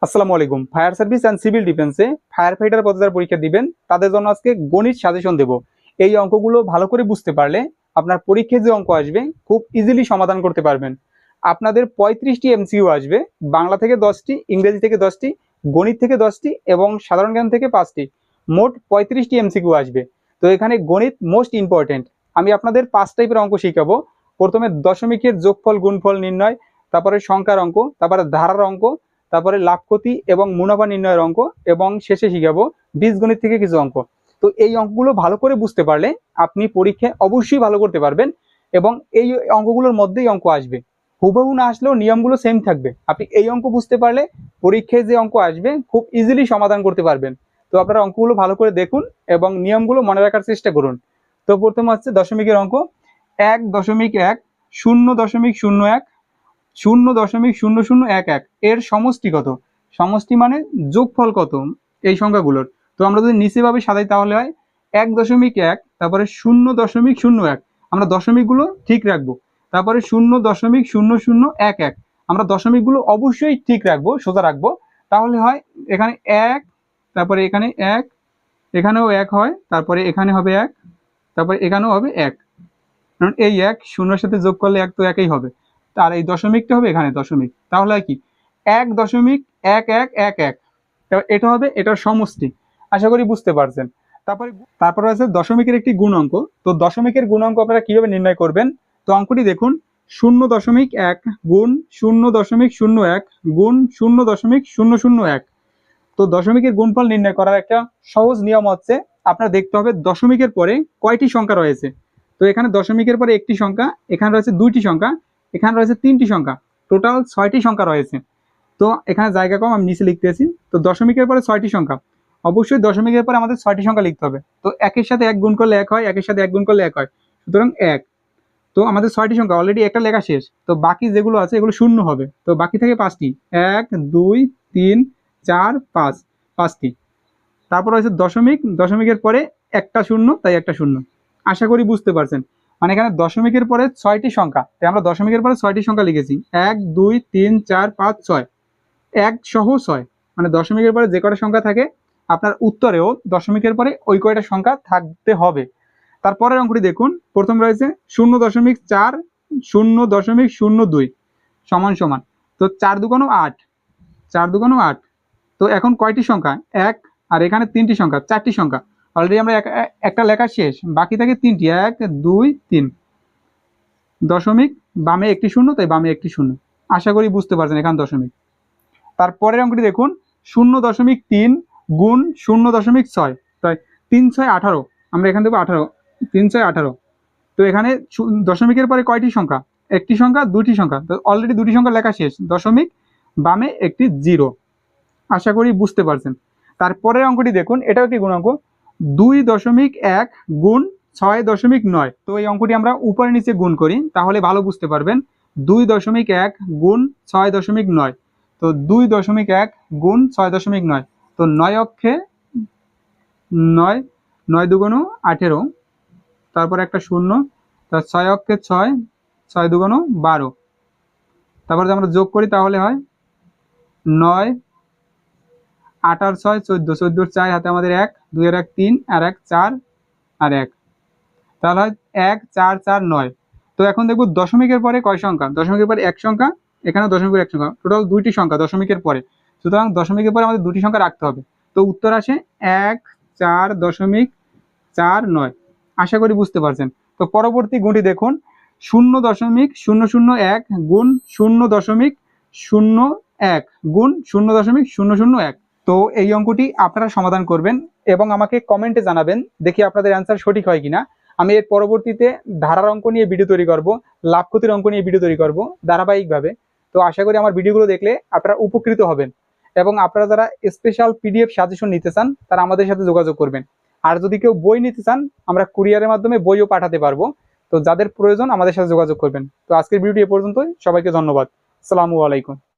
আসসালামু আলাইকুম। Fire service and civil ডিফেন্সে ফায়ার ফাইটার পদে যারা পরীক্ষা দিবেন তাদের জন্য আজকে গণিত সাজেশন দেব। এই অঙ্কগুলো ভালো করে বুঝতে পারলে আপনার পরীক্ষায় যে অঙ্ক আসবে খুব ইজিলি সমাধান করতে পারবেন। আপনাদের 35টি এমসিকিউ আসবে, বাংলা থেকে 10টি, ইংরেজি থেকে 10টি, গণিত থেকে 10টি এবং সাধারণ জ্ঞান থেকে 5টি, মোট 35টি এমসিকিউ আসবে। তো এখানে গণিত মোস্ট ইম্পর্টেন্ট। আমি আপনাদের 5 টাইপের অঙ্ক শিখাবো। প্রথমে দশমিকের যোগফল গুণফল নির্ণয়, তারপরে সংখ্যার অঙ্ক, তারপরে ধারার অঙ্ক, তারপরে লাভ ক্ষতি এবং মুনাফা নির্ণয়ের অঙ্ক এবং শেষে শিখাবো বীজগণিত থেকে কিছু অঙ্ক। তো এই অঙ্কগুলো ভালো করে বুঝতে পারলে আপনি পরীক্ষায় অবশ্যই ভালো করতে পারবেন এবং এই অঙ্কগুলোর মধ্যেই অঙ্ক আসবে। হুবহু না আসলেও নিয়মগুলো সেম থাকবে। আপনি এই অঙ্ক বুঝতে পারলে পরীক্ষায় যে অঙ্ক আসবে খুব ইজিলি সমাধান করতে পারবেন। তো আপনারা অঙ্কগুলো ভালো করে দেখুন এবং নিয়মগুলো মনে রাখার চেষ্টা করুন। তো প্রথমে হচ্ছে দশমিকের অঙ্ক 1.1 0.01 0.0011 এর সমষ্টি কত? সমষ্টি মানে যোগফল কত এই সংখ্যাগুলোর। তো আমরা যদি নিচে ভাবে সাজাই তাহলে হয় 1.1, তারপরে 0.01, আমরা দশমিকগুলো ঠিক রাখবো, তারপরে 0.0011, আমরা দশমিকগুলো অবশ্যই ঠিক রাখবো, সোজা রাখবো, তাহলে হয় এখানে 1, তারপরে এখানে 1, এখানেও 1 হয়, তারপরে এখানে হবে 1, তারপরে এখানেও হবে 1, কারণ এই 1 শূন্যের সাথে যোগ করলে 1 তো একই হবে। আর এই দশমিকটা হবে এখানে দশমিক, তাহলে কি 1.1111, এটা হবে এটার সমষ্টি। আশা করি বুঝতে পারছেন। তারপরে তারপরে আছে দশমিকের একটি গুণাঙ্ক। তো দশমিকের গুণাঙ্ক আপনারা কিভাবে নির্ণয় করবেন? তো অঙ্কটি দেখুন, 0.1 গুণ 0.01 গুণ 0.001। তো দশমিকের গুণফল নির্ণয় করার একটা সহজ নিয়ম হচ্ছে, আপনার দেখতে হবে দশমিকের পরে কয়টি সংখ্যা রয়েছে। তো এখানে দশমিকের পরে একটি সংখ্যা, এখানে রয়েছে দুইটি সংখ্যা, এখানে রয়েছে তিনটি সংখ্যা, টোটাল 6টি সংখ্যা রয়েছে। তো এখানে জায়গা কম, আমি নিচে লিখতেছি। তো দশমিকের পরে 6টি সংখ্যা, অবশ্যই দশমিকের পরে আমাদের 6টি সংখ্যা লিখতে হবে। তো একের সাথে 1 গুণ করলে 1 হয়, একের সাথে 1 গুণ করলে 1 হয়, সুতরাং 1। তো আমাদের 6টি সংখ্যা অলরেডি একটা লেখা শেষ। তো বাকি যেগুলো আছে এগুলো শূন্য হবে। তো বাকি থাকে 5টি, 1 2 3 4 5, 5টি। তারপর হচ্ছে দশমিক, দশমিকের পরে একটা শূন্য, তাই একটা শূন্য। আশা করি বুঝতে পারছেন। মানে এখানে দশমিকের পরে 6টি সংখ্যা, তাই আমরা দশমিকের পরে 6টি সংখ্যা লিখেছি, 1 2 3 4 5 6, 1 সহ 6। মানে দশমিকের পরে যে কয়টা সংখ্যা থাকে আপনার উত্তরেও দশমিকের পরে ওই কয়টা সংখ্যা থাকতে হবে। তারপরের অঙ্কটি দেখুন, প্রথম রয়েছে 0.4 0.02 সমান সমান। তো 4 দুগুণ 8, 4 দুগুণ 8। তো এখন কয়টি সংখ্যা? 1, আর এখানে 3টি সংখ্যা, 4টি সংখ্যা। অলরেডি আমরা একটা লেখা শেষ, বাকি থাকে 3টি, 1 2 3। দশমিক, বামে একটি শূন্য, তাই বামে একটি শূন্য। আশা করি বুঝতে পারছেন এখানে দশমিক। তারপরের অঙ্কটি দেখুন, 0.3 গুণ 0.6, তাই 3 6 18, আমরা এখান থেকে 18, 3 6 18। তো এখানে দশমিকের পরে কয়টি সংখ্যা? একটি সংখ্যা, দুইটি সংখ্যা। তো অলরেডি দুটি সংখ্যা লেখা শেষ, দশমিক, বামে একটি 0। আশা করি বুঝতে পারছেন। তারপরের অঙ্কটি দেখুন, এটাও একটি গুণাঙ্ক, 2.1 গুণ 6.9। তো এই অঙ্কটি আমরা উপরে নিচে গুণ করি তাহলে ভালো বুঝতে পারবেন। 2.1 গুণ 6.9। তো 2.1 গুণ 6.9, তো 9 অক্ষে 9, 9 দুগুণ 18, তারপর একটা শূন্য, তার 6 অক্ষে 6, 6 দুগুণ 12। তারপর যদি আমরা যোগ করি তাহলে হয় 9, 8 আর 6 14, 14 4, হাতে আমাদের 1, 2 এর 1 3, আর 1 4, আর 1, তাহলে হয় 1 4 4 9। তো এখন দেখব দশমিকের পরে কয় সংখ্যা? দশমিকের পরে 1 সংখ্যা, এখানে দশমিকের 1 সংখ্যা, টোটাল 2টি সংখ্যা দশমিকের পরে। সুতরাং দশমিকের পরে আমাদের 2টি সংখ্যা রাখতে হবে। তো উত্তর আসে 1 4.49। আশা করি বুঝতে পারছেন। তো পরবর্তী গুণটি দেখুন, 0.001 গুণ 0.01 গুণ 0.001। তো এই অঙ্কটি আপনারা সমাধান করবেন এবং আমাকে কমেন্টে জানাবেন, দেখি আপনাদের অ্যান্সার সঠিক হয় কিনা। আমি এর পরবর্তীতে ধারার অঙ্ক নিয়ে ভিডিও তৈরি করব, লাভ ক্ষতির অঙ্ক নিয়ে ভিডিও তৈরি করব ধারাবাহিকভাবে। তো আশা করি আমার ভিডিওগুলো দেখলে আপনারা উপকৃত হবেন এবং আপনারা যারা স্পেশাল পিডিএফ সাজেশন নিতে চান তারা আমাদের সাথে যোগাযোগ করবেন। আর যদি কেউ বই নিতে চান আমরা কুরিয়ারের মাধ্যমে বইও পাঠাতে পারবো। তো যাদের প্রয়োজন আমাদের সাথে যোগাযোগ করবেন। তো আজকের ভিডিওটি এ পর্যন্তই, সবাইকে ধন্যবাদ। আসসালামু আলাইকুম।